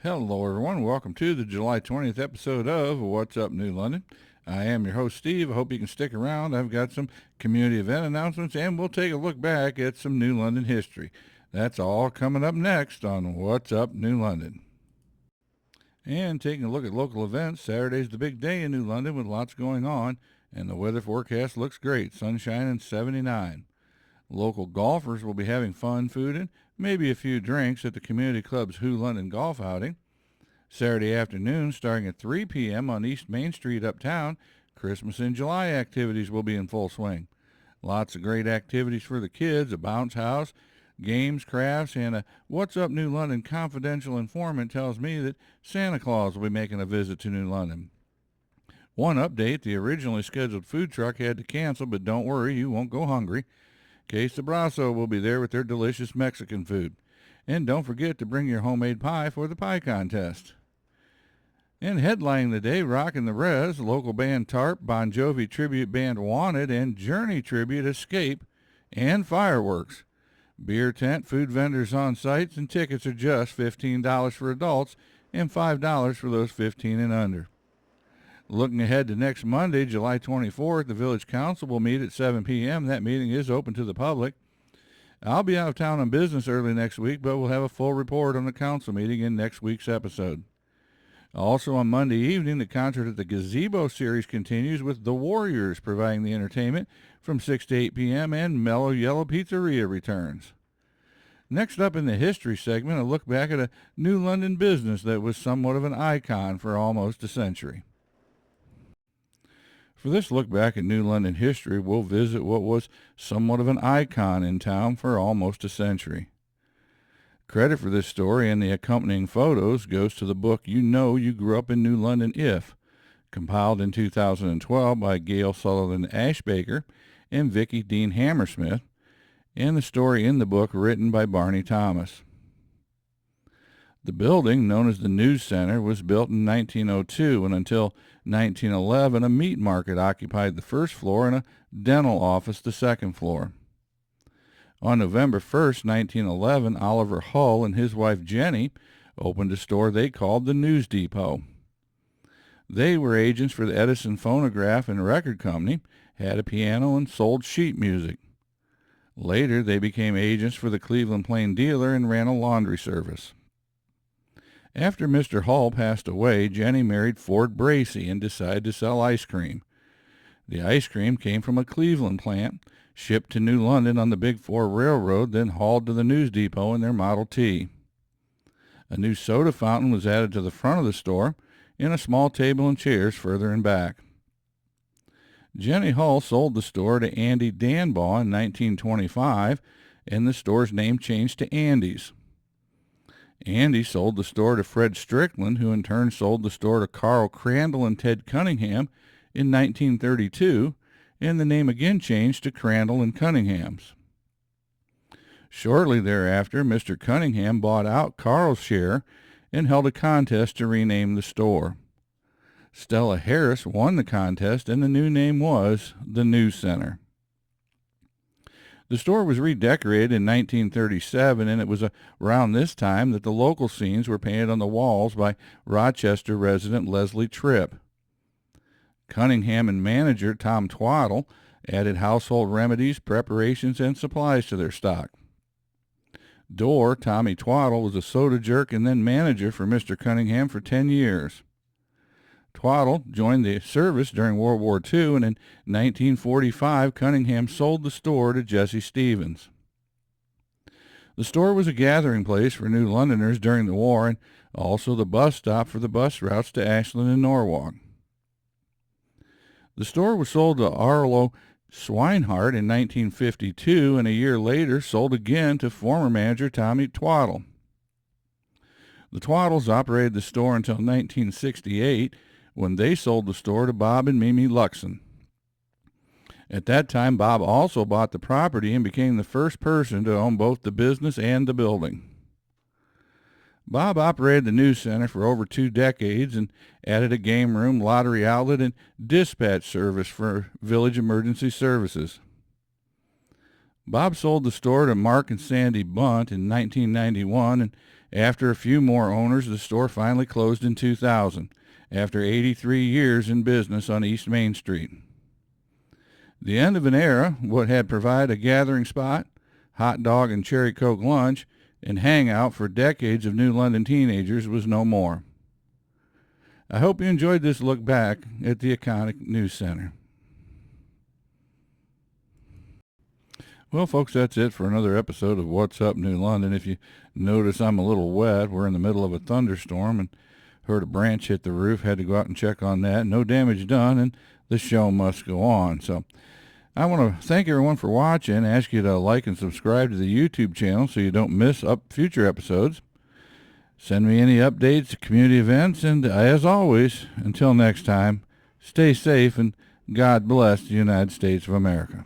Hello, everyone. Welcome to the July 20th episode of What's Up New London. I am your host, Steve. I hope you can stick around. I've got some community event announcements, and we'll take a look back at some New London history. That's all coming up next on What's Up New London. And taking a look at local events, Saturday's the big day in New London with lots going on, and the weather forecast looks great, sunshine and 79. Local golfers will be having fun, food, and maybe a few drinks at the Community Club's Who London Golf Outing. Saturday afternoon, starting at 3 p.m. on East Main Street uptown, Christmas in July activities will be in full swing. Lots of great activities for the kids, a bounce house, games, crafts, and a What's Up New London confidential informant tells me that Santa Claus will be making a visit to New London. One update, the originally scheduled food truck had to cancel, but don't worry, you won't go hungry. Queso Brazo will be there with their delicious Mexican food. And don't forget to bring your homemade pie for the pie contest. And headlining the day, Rockin' the Res, local band Tarp, Bon Jovi tribute band Wanted, and Journey tribute Escape, and fireworks. Beer tent, food vendors on site, and tickets are just $15 for adults and $5 for those 15 and under. Looking ahead to next Monday, July 24th, the Village Council will meet at 7 p.m. That meeting is open to the public. I'll be out of town on business early next week, but we'll have a full report on the council meeting in next week's episode. Also on Monday evening, the concert at the Gazebo Series continues with The Warriors providing the entertainment from 6 to 8 p.m. and Mellow Yellow Pizzeria returns. Next up in the history segment, a look back at a New London business that was somewhat of an icon for almost a century. For this look back at New London history, we'll visit what was somewhat of an icon in town for almost a century. Credit for this story and the accompanying photos goes to the book You Know You Grew Up in New London If, compiled in 2012 by Gail Sullivan Ashbaker and Vicki Dean Hammersmith, and the story in the book written by Barney Thomas. The building, known as the News Center, was built in 1902, and until 1911, a meat market occupied the first floor and a dental office the second floor. On November 1st, 1911, Oliver Hull and his wife Jenny opened a store they called the News Depot. They were agents for the Edison Phonograph and Record Company, had a piano, and sold sheet music. Later, they became agents for the Cleveland Plain Dealer and ran a laundry service. After Mr. Hull passed away, Jenny married Ford Bracey and decided to sell ice cream. The ice cream came from a Cleveland plant, shipped to New London on the Big Four Railroad, then hauled to the News Depot in their Model T. A new soda fountain was added to the front of the store, and a small table and chairs further in back. Jenny Hull sold the store to Andy Danbaugh in 1925, and the store's name changed to Andy's. Andy sold the store to Fred Strickland, who in turn sold the store to Carl Crandall and Ted Cunningham in 1932, and the name again changed to Crandall and Cunningham's. Shortly thereafter, Mr. Cunningham bought out Carl's share and held a contest to rename the store. Stella Harris won the contest, and the new name was the News Center. The store was redecorated in 1937, and it was around this time that the local scenes were painted on the walls by Rochester resident Leslie Tripp. Cunningham and manager Tom Twaddle added household remedies, preparations, and supplies to their stock. Door Tommy Twaddle was a soda jerk and then manager for Mr. Cunningham for 10 years. Twaddle joined the service during World War II, and in 1945, Cunningham sold the store to Jesse Stevens. The store was a gathering place for New Londoners during the war, and also the bus stop for the bus routes to Ashland and Norwalk. The store was sold to Arlo Swinehart in 1952, and a year later sold again to former manager Tommy Twaddle. The Twaddles operated the store until 1968, when they sold the store to Bob and Mimi Luxon. At that time, Bob also bought the property and became the first person to own both the business and the building. Bob operated the News Center for over 2 decades and added a game room, lottery outlet, and dispatch service for village emergency services. Bob sold the store to Mark and Sandy Bunt in 1991, and After a few more owners, the store finally closed in 2000, after 83 years in business on East Main Street. The end of an era, what had provided a gathering spot, hot dog and cherry coke lunch, and hangout for decades of New London teenagers was no more. I hope you enjoyed this look back at the iconic news center. Well, folks, that's it for another episode of What's Up New London. If you notice I'm a little wet, we're in the middle of a thunderstorm and heard a branch hit the roof, had to go out and check on that. No damage done, and the show must go on. So I want to thank everyone for watching, ask you to like and subscribe to the YouTube channel so you don't miss future episodes. Send me any updates, community events, and as always, until next time, stay safe and God bless the United States of America.